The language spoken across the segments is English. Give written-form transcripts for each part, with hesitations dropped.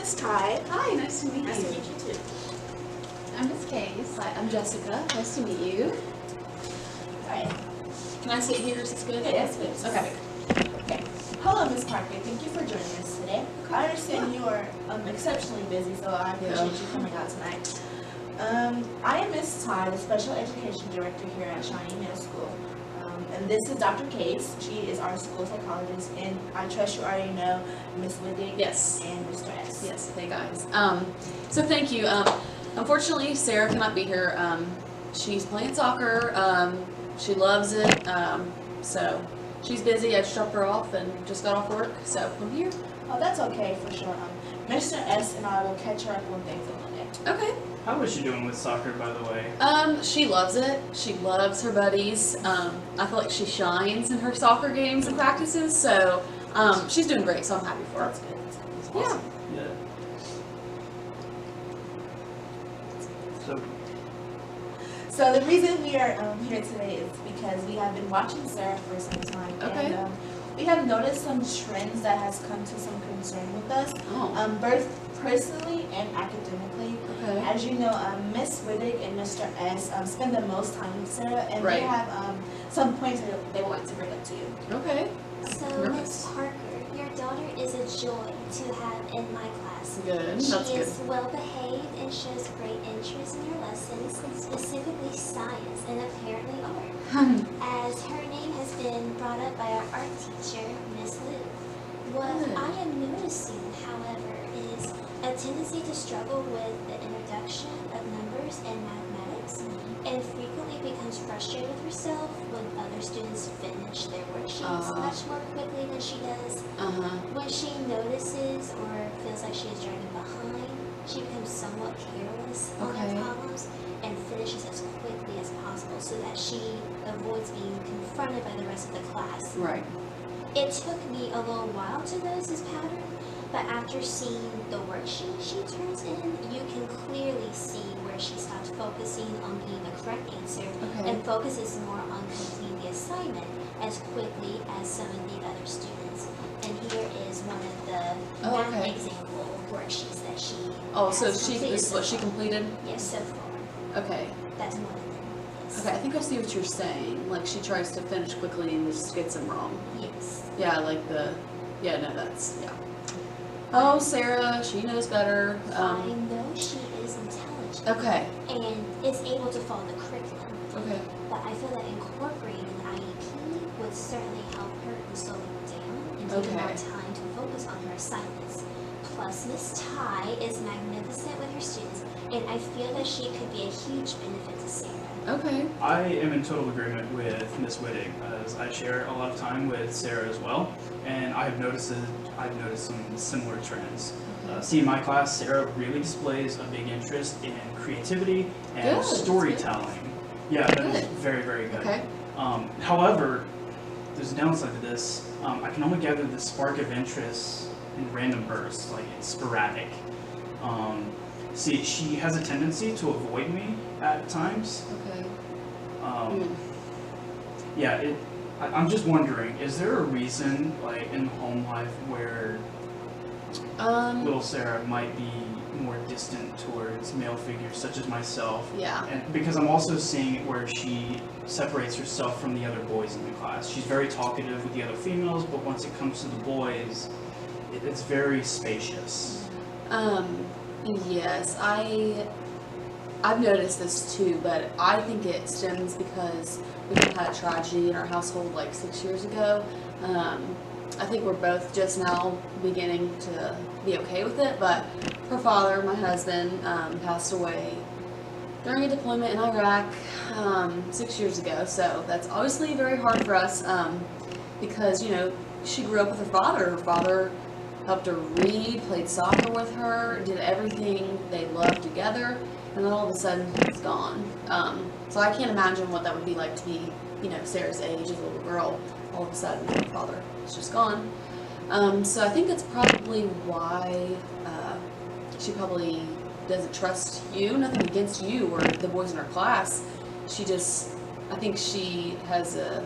Miss Ty. Hi, nice to meet you. Nice to meet you too. I'm Miss Case. Hi, I'm Jessica. Nice to meet you. Alright. Can I sit here? Is this good? Yes, please. Okay. Okay. Hello, Miss Parker. Thank you for joining us today. I understand you are exceptionally busy, so I appreciate you coming out tonight. I am Miss Ty, the Special Education Director here at Shawnee Middle School. And this is Dr. Case. She is our school psychologist, and I trust you already know Miss Whittick Yes. and Mr. S. Yes. Hey guys. So thank you. Unfortunately, Sarah cannot be here. She's playing soccer. She loves it. So she's busy. I just dropped her off and just got off work. So I'm here. Oh, that's okay for sure. Mr. S and I will catch her up on things on Monday. Okay. How is she doing with soccer, by the way? She loves it. She loves her buddies. I feel like she shines in her soccer games and practices, so she's doing great, so I'm happy for her. That's good. That's good. Yeah. Yeah. So the reason we are here today is because we have been watching Sarah for some time, Okay. and we have noticed some trends that has come to some concern with us, Oh. both personally and academically. Okay. As you know, Miss Whittick and Mr. S spend the most time with Sarah, and Right. they have some points that they would like to bring up to you. Okay. So, Nice. Miss Parker, your daughter is a joy to have in my class. Good. She That's good. is well behaved and shows great interest in her lessons, specifically science and apparently art. As her name has been brought up by our art teacher, Miss Lou. What Good. I am noticing, however, is a tendency to struggle with the introduction of numbers and mathematics, and frequently becomes frustrated with herself when other students finish their worksheets much more quickly than she does. When she notices or feels like she is dragging behind, she becomes somewhat careless on Okay. her problems and finishes as quickly as possible so that she avoids being confronted by the rest of the class. Right. It took me a little while to notice this pattern, but after seeing the worksheet she turns in, you can clearly see where she stops focusing on getting the correct answer Okay. and focuses more on completing the assignment as quickly as some of the other students. And here is one of the Oh, math okay. example worksheets that she Oh, so has she completed this is so what she far. completed? Yes, so far. Okay. That's one of them. Yes. Okay, I think I see what you're saying. Like she tries to finish quickly and just gets them wrong. Yes. Yeah, like yeah, no, that's, yeah. Oh, Sarah, she knows better. I know she is intelligent. Okay. And is able to follow the curriculum. Okay. But I feel that incorporating an IEP would certainly help her in slowing down and taking more Okay. time to focus on her assignments. Plus, Miss Ty is magnificent with her students, and I feel that she could be a huge benefit to Sarah. Okay. I am in total agreement with Miss Whittick, as I share a lot of time with Sarah as well, and I've noticed some similar trends. See, in my class, Sarah really displays a big interest in creativity and Good, that's storytelling. Yeah, that is Good. very, very good. Okay. However, there's a downside to this. I can only gather the spark of interest in random bursts, like it's sporadic. See, she has a tendency to avoid me at times. Okay. Yeah, I'm just wondering, is there a reason, like, in home life where little Sarah might be more distant towards male figures such as myself? Yeah. And because I'm also seeing it where she separates herself from the other boys in the class. She's very talkative with the other females, but once it comes to the boys, it's very spacious. Yes, I've noticed this too, but I think it stems because we had a tragedy in our household like 6 years ago. I think we're both just now beginning to be okay with it, but her father, my husband, passed away during a deployment in Iraq 6 years ago, so that's obviously very hard for us because, you know, she grew up with her father. Her father helped her read, played soccer with her, did everything they loved together, and then all of a sudden he's gone. So I can't imagine what that would be like to be, you know, Sarah's age as a little girl. All of a sudden her father is just gone. So I think that's probably why she probably doesn't trust you. Nothing against you or the boys in her class. I think she has a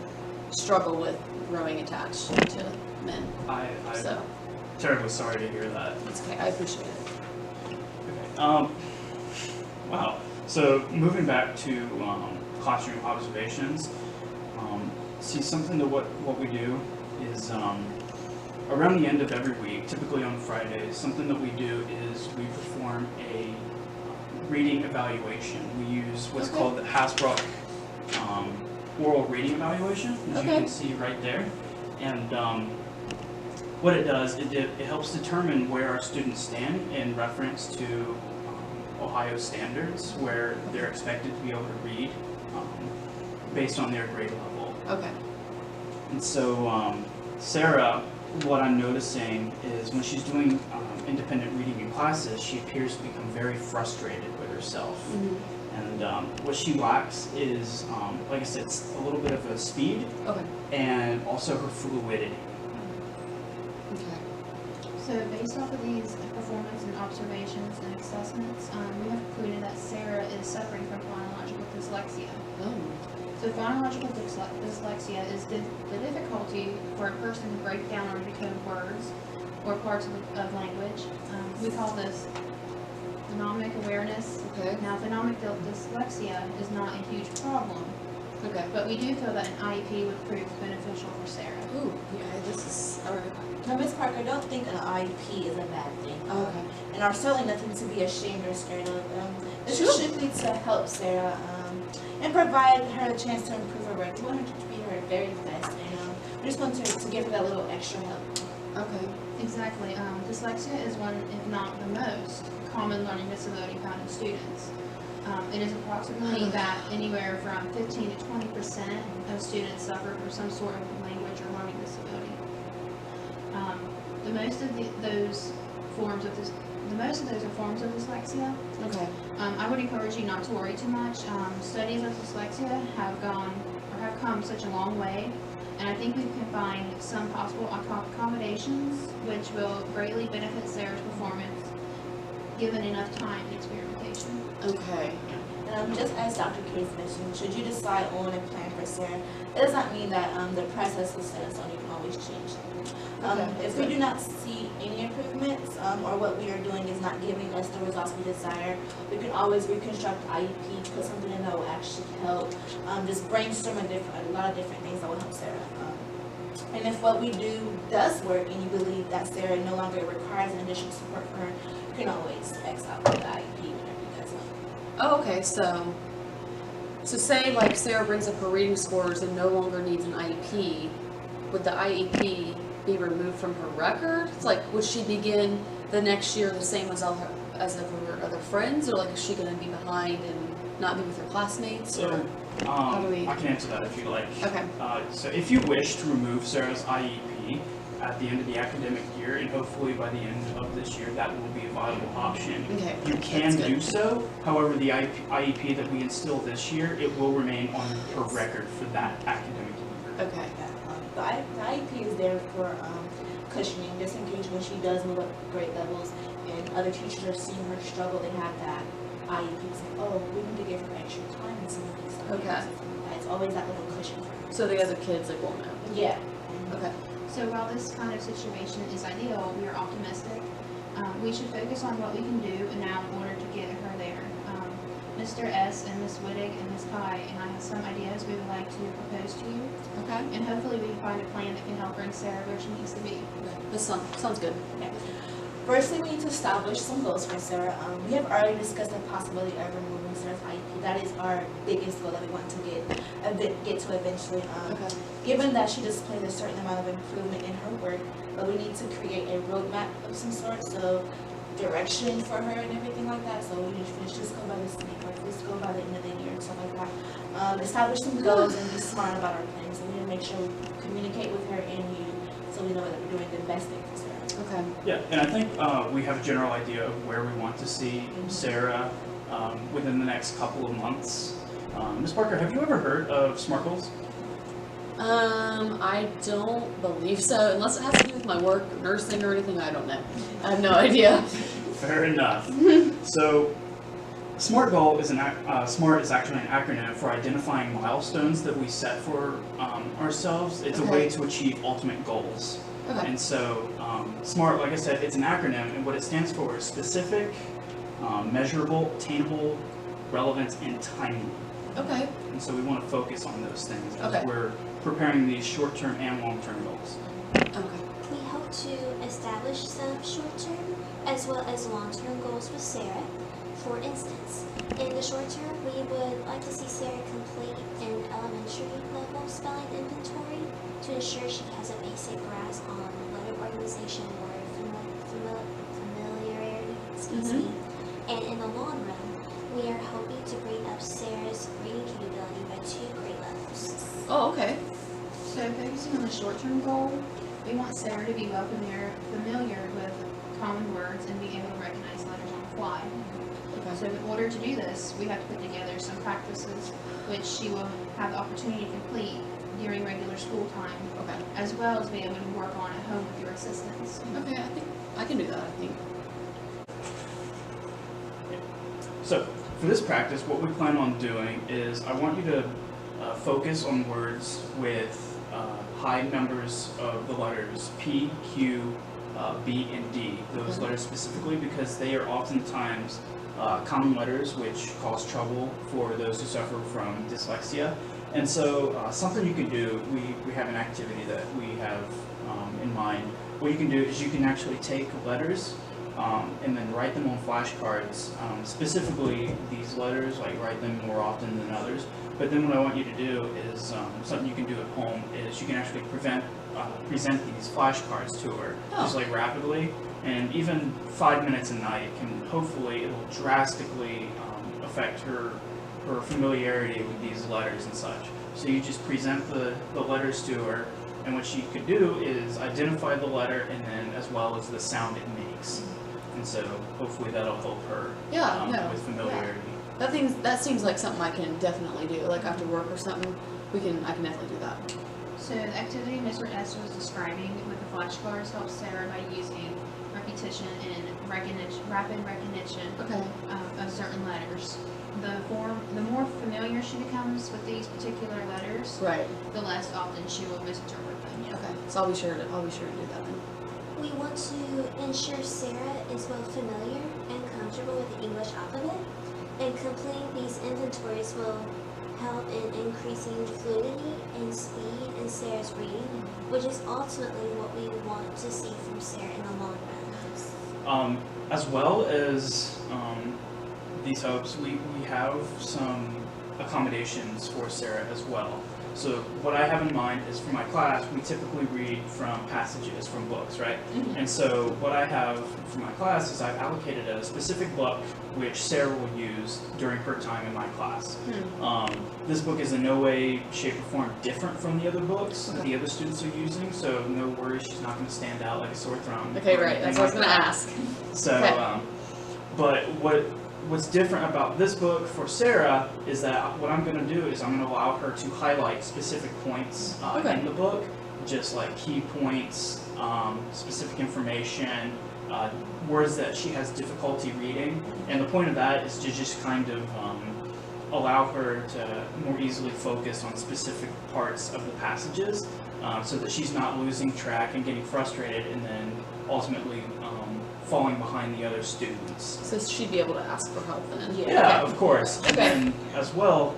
struggle with growing attached to men. I So. terribly sorry to hear that. It's okay. I appreciate it. Okay. Wow. So moving back to classroom observations, see something that what we do is around the end of every week, typically on Fridays, something that we do is we perform a reading evaluation. We use what's called the Hasbrook oral reading evaluation, as you can see right there. And what it does, it helps determine where our students stand in reference to Ohio standards, where they're expected to be able to read based on their grade level. Okay. And so Sarah, what I'm noticing is when she's doing independent reading in classes, she appears to become very frustrated with herself. And what she lacks is, like I said, it's a little bit of a speed and also her fluidity. Okay. So based off of these performance and observations and assessments, we have concluded that Sarah is suffering from phonological dyslexia. Oh. So phonological dyslexia is the difficulty for a person to break down or decode words or parts of language. We call this phonemic awareness. Okay. Now, phonemic dyslexia is not a huge problem, Okay. but we do feel that an IEP would prove beneficial for Sarah. Ooh. Okay. This is alright. Now, Ms. Parker, don't think an IEP is a bad thing. Okay. And are certainly nothing to be ashamed or scared of. This Sure. is strictly to help Sarah and provide her a chance to improve her work. We want her to be her very best, and we just want to give her that little extra help. Okay. Exactly. Dyslexia is one, if not the most, common learning disability found in students. It is approximately that anywhere from 15 to 20% of students suffer from some sort of language or learning disability. Those are forms of dyslexia. Okay. I would encourage you not to worry too much. Studies of dyslexia have come such a long way, and I think we can find some possible accommodations which will greatly benefit Sarah's performance, given enough time and experimentation. Okay. And just as Dr. Case mentioned, should you decide on a plan for Sarah, it does not mean that the process is set in stone. You can always change it. If we do not see any improvements or what we are doing is not giving us the results we desire, we can always reconstruct IEP, put something in that will actually help. Just brainstorm a lot of different things that will help Sarah. And if what we do does work and you believe that Sarah no longer requires additional support for her, you can always X out the IEP whenever you guys want. Oh, okay. So say like Sarah brings up her reading scores and no longer needs an IEP, would the IEP be removed from her record? It's like, would she begin the next year the same as of her other friends, or like is she going to be behind and not be with her classmates? So, how do we? I can answer that if you like. Okay. So if you wish to remove Sarah's IEP at the end of the academic year, and hopefully by the end of this year, that will be a viable option. Okay. You can That's do good. so. However, the IEP that we instill this year, it will remain on her record for that academic year. Okay. The IEP is there for cushioning, just in case when she does move up grade levels and other teachers are seeing her struggle, they have that IEP say, oh, we need to give her extra time in some of these subjects. Okay. It's always that little cushion for her. So the other kids like won't know. Yeah. Okay. So while this kind of situation is ideal, we are optimistic. We should focus on what we can do now in order to get her there. Mr. S. and Ms. Wittig and Ms. Pye and I have some ideas we would like to propose to you, Okay. and hopefully we can find a plan that can help bring Sarah where she needs to be. This sounds good. Okay. Firstly, we need to establish some goals for Sarah. We have already discussed the possibility of removing Sarah's IEP. That is our biggest goal that we want to get to eventually. Okay. Given that she displays a certain amount of improvement in her work, but we need to create a roadmap of some sort, so direction for her and everything like that. So we need to just go by the snake, or just go by the end of the year and stuff like that. Establish some goals and be smart about our plans. So we need to make sure we communicate with her and you, so we know that we're doing the best thing for Sarah. Okay. Yeah, and I think we have a general idea of where we want to see Sarah within the next couple of months. Ms. Parker, have you ever heard of SMART goals? I don't believe so, unless it has to do with my work, nursing or anything, I don't know. I have no idea. Fair enough. So, SMART goal is SMART is actually an acronym for identifying milestones that we set for ourselves. It's a way to achieve ultimate goals. Okay. And so SMART, like I said, it's an acronym, and what it stands for is specific, measurable, attainable, relevant, and timely. Okay. And so we want to focus on those things as Okay. we're preparing these short-term and long-term goals. Okay. We hope to establish some short-term as well as long-term goals with Sarah. For instance, in the short term, we would like to see Sarah complete an elementary level spelling inventory to ensure she has a basic grasp on letter organization or familiarity, excuse me. And in the long run, we are hoping to bring up Sarah's reading capability by 2 grade levels. Oh, okay. So focusing on the short-term goal, we want Sarah to be well familiar with common words and be able to recognize letters on the fly. Okay. So in order to do this, we have to put together some practices which she will have the opportunity to complete during regular school time, Okay. as well as be able to work on at home with your assistants. Okay, I think I can do that, I think. So for this practice, what we plan on doing is I want you to focus on words with high numbers of the letters P, Q, B, and D. Those Okay. letters specifically because they are oftentimes common letters which cause trouble for those who suffer from dyslexia. And so something you can do, we have an activity that we have in mind. What you can do is you can actually take letters and then write them on flashcards, specifically these letters, like write them more often than others. But then what I want you to do is something you can do at home is you can actually present these flashcards to her, just like rapidly. And even 5 minutes a night can hopefully, it'll drastically affect her familiarity with these letters and such. So you just present the letters to her, and what she could do is identify the letter and then as well as the sound it makes. And so hopefully that'll help her with familiarity. That seems like something I can definitely do. Like after work or something, I can definitely do that. So the activity Mr. S was describing with the flashcards helps Sarah by using repetition and rapid recognition Okay. of certain letters. The more familiar she becomes with these particular letters, Right. the less often she will misinterpret them. Okay. So I'll be sure to do that then. We want to ensure Sarah is both familiar and comfortable with the English alphabet, and completing these inventories will help in increasing fluidity and speed in Sarah's reading, which is ultimately what we want to see from Sarah in the long run. As well as these hopes, we have some accommodations for Sarah as well. So what I have in mind is for my class, we typically read from passages from books, right? Mhm. And so what I have for my class is I've allocated a specific book which Sarah will use during her time in my class. This book is in no way, shape, or form different from the other books that the other students are using, so no worries, she's not going to stand out like a sore thumb. Okay, or right. That's anything what I was like gonna that. ask. So, Okay. but what's different about this book for Sarah is that what I'm going to do is I'm going to allow her to highlight specific points in the book, just like key points, specific information, words that she has difficulty reading. And the point of that is to just kind of allow her to more easily focus on specific parts of the passages so that she's not losing track and getting frustrated and then ultimately falling behind the other students. So she'd be able to ask for help then. Yeah, of course. Okay. And as well,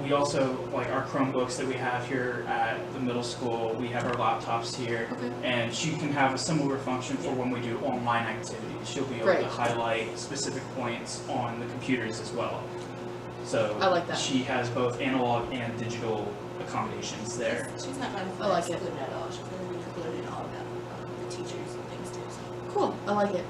we also, like our Chromebooks that we have here at the middle school, we have our laptops here, Okay. and she can have a similar function for when we do online activities. She'll be able to highlight specific points on the computers as well. So I like that. she has both analog and digital accommodations there. She's not going to I feel like it. excluded at all. She's going to be included in all of that, the teachers and things too. So. Cool. I like it.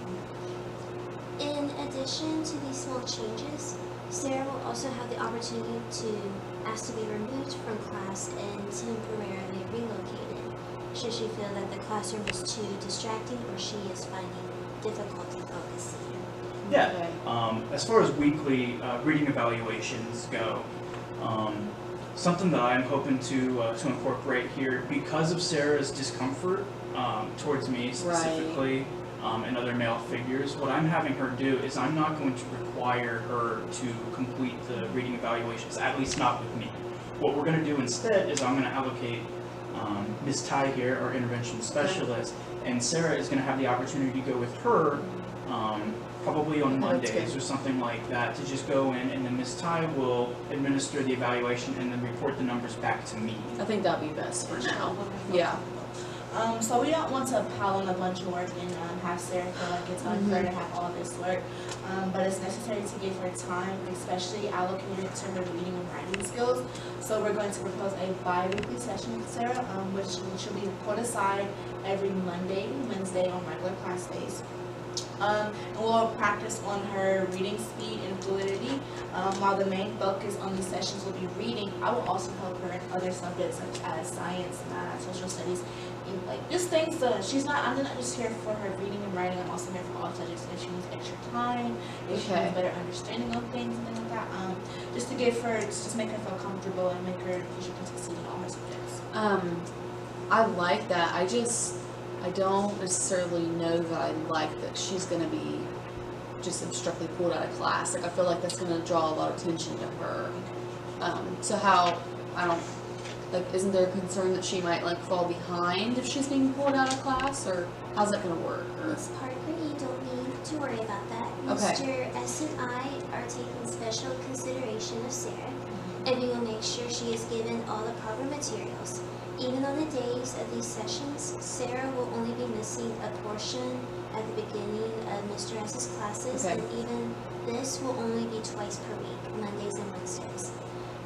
In addition to these small changes, Sarah will also have the opportunity to ask to be removed from class and temporarily relocated, should she feel that the classroom is too distracting or she is finding difficulty focusing. Yeah. Okay. As far as weekly reading evaluations go, something that I'm hoping to incorporate here, because of Sarah's discomfort towards me specifically and other male figures, what I'm having her do is I'm not going to require her to complete the reading evaluations, at least not with me. What we're going to do instead is I'm going to allocate Miss Ty here, our intervention specialist, and Sarah is going to have the opportunity to go with her, probably on Mondays or something like that, to just go in, and then Miss Ty will administer the evaluation and then report the numbers back to me. I think that'd be best for now. Yeah. So we don't want to pile on a bunch of work and have Sarah feel like it's unfair to have all this work, but it's necessary to give her time, especially allocated to her reading and writing skills. So we're going to propose a bi-weekly session with Sarah, which should be put aside every Monday and Wednesday on regular class days. And we'll practice on her reading speed and fluidity. While the main focus on these sessions will be reading, I will also help her in other subjects such as science, math, social studies, and like just things that I'm not just here for her reading and writing, I'm also here for all subjects if she needs extra time, if she needs better understanding of things and things like that. Just to give her, just make her feel comfortable and make her feel she can succeed in all her subjects. I like that. I don't necessarily know that I like that she's going to be just abstractly pulled out of class. Like, I feel like that's going to draw a lot of attention to her. Isn't there a concern that she might, like, fall behind if she's being pulled out of class, or how's that going to work? Miss Parker, you don't need to worry about that. Okay. Mr. S and I are taking special consideration of Sarah, and we will make sure she is given all the proper materials. Even on the days of these sessions, Sarah will only be missing a portion at the beginning of Mr. S's classes, and even this will only be twice per week, Mondays and Wednesdays.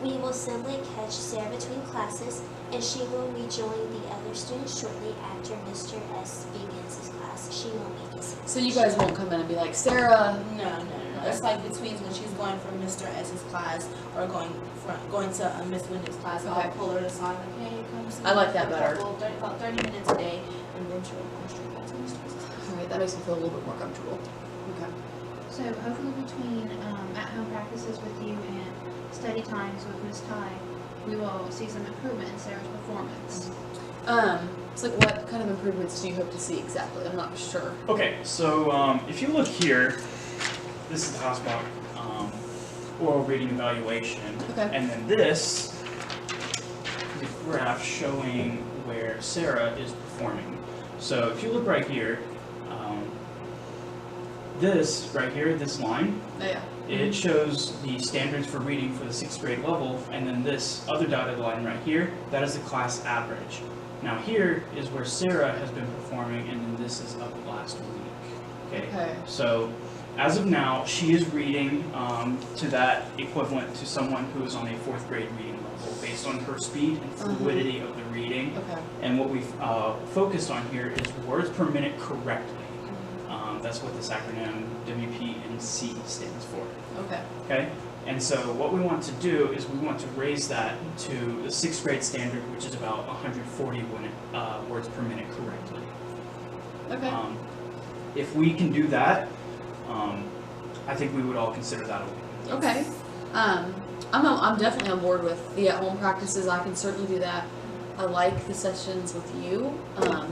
We will simply catch Sarah between classes, and she will rejoin the other students shortly after Mr. S begins his class. She won't be missing. So you guys won't come in and be like, Sarah? No. It's like between when she's going from Mr. S's class or going to Miss Wyndham's class. I'll pull her aside like, hey, come see me. I like that better. About 30 minutes a day, and then she'll go straight back to Mr. S's class. Alright, that makes me feel a little bit more comfortable. Okay. So hopefully between at-home practices with you and study times with Miss Ty, we will see some improvement in Sarah's performance. So like, what kind of improvements do you hope to see exactly? I'm not sure. Okay, so if you look here, this is the house block oral reading evaluation, and then this is a graph showing where Sarah is performing. So if you look right here, this right here, this line, it shows the standards for reading for the 6th grade level, and then this other dotted line right here, that is the class average. Now here is where Sarah has been performing, and then this is up last week. Okay. So as of now, she is reading to that equivalent to someone who is on a 4th grade reading level based on her speed and fluidity of the reading. And what we've focused on here is words per minute correctly. That's what this acronym WPNC stands for. Okay. And so what we want to do is we want to raise that to the 6th grade standard, which is about 140 words per minute correctly. If we can do that, I think we would all consider that a win. Okay. I'm definitely on board with the at-home practices. I can certainly do that. I like the sessions with you. I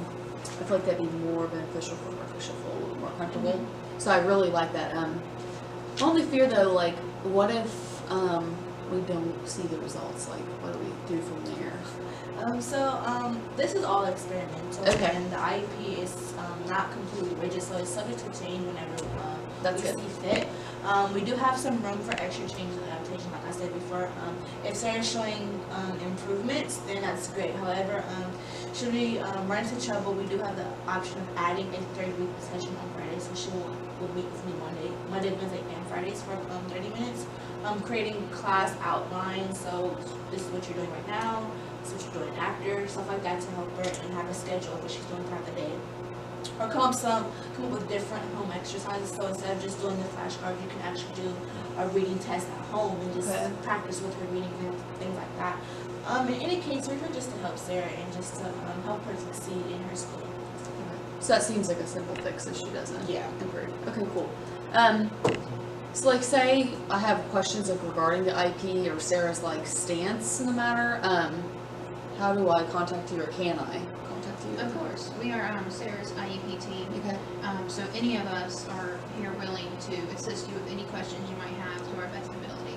feel like that'd be more beneficial for her. She'll feel a little more comfortable. So I really like that. My only fear though, like, what if we don't see the results? Like, what do we do from there? This is all experimental, and the IEP is not completely rigid, so it's subject to change whenever we see fit. We do have some room for extra changes and adaptation, like I said before. If Sarah's showing improvements, then that's great. However, should we run into trouble, we do have the option of adding a 3rd-week session on Friday, so she will meet with me Monday, Wednesday, and Fridays for 30 minutes. Creating class outlines, so this is what you're doing right now, this is what you're doing after, stuff like that to help her and have a schedule of what she's doing throughout the day. Or come up with different home exercises, so instead of just doing the flashcards, you can actually do a reading test at home and just practice with her reading and things like that. In any case, we're here just to help Sarah and just to help her succeed in her school. So that seems like a simple fix if she doesn't improve. Okay, cool. So like, say I have questions like regarding the IEP or Sarah's like stance in the matter, how do I contact you, or can I contact you? Of course, we are Sarah's IEP team. So any of us are here willing to assist you with any questions you might have to our best ability.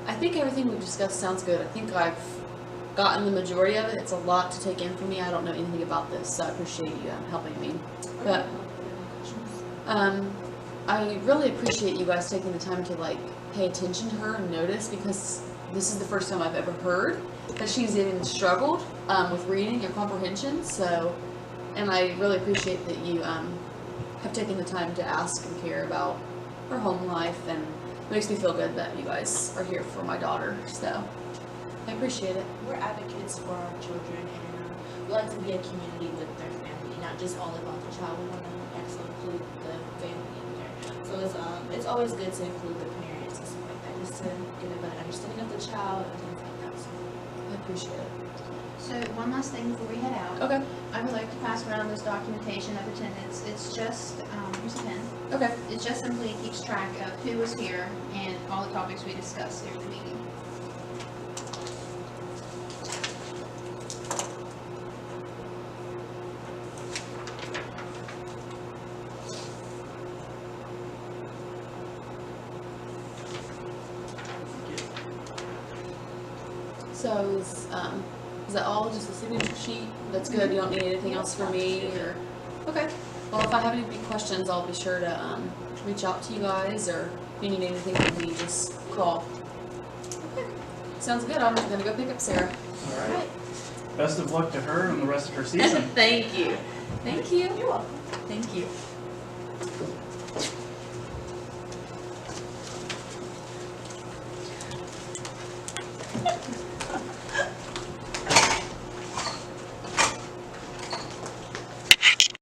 I think everything we've discussed sounds good. I think I've gotten the majority of it. It's a lot to take in for me. I don't know anything about this, so I appreciate you helping me. But I really appreciate you guys taking the time to like pay attention to her and notice, because this is the first time I've ever heard that she's even struggled with reading or comprehension. So, and I really appreciate that you have taken the time to ask and care about her home life, and it makes me feel good that you guys are here for my daughter. So, I appreciate it. We're advocates for our children, and we like to be a community with their family, not just all about the child. We want to also include the family in there. So it's always good to include the parents and stuff like that, just to get a better understanding of the child and things like that. So I appreciate it. So one last thing before we head out. Okay. I would like to pass around this documentation of attendance. It's just, here's a pen. Okay. It just simply keeps track of who was here and all the topics we discussed during the meeting. So is that all? Just a signature sheet? That's good. You don't need anything else from me, or okay. Well, if I have any big questions, I'll be sure to reach out to you guys, or if you need anything from me, just call. Okay. Sounds good. I'm gonna go pick up Sarah. All right. Best of luck to her and the rest of her season. Thank you. Thank you. you're welcome. Thank you.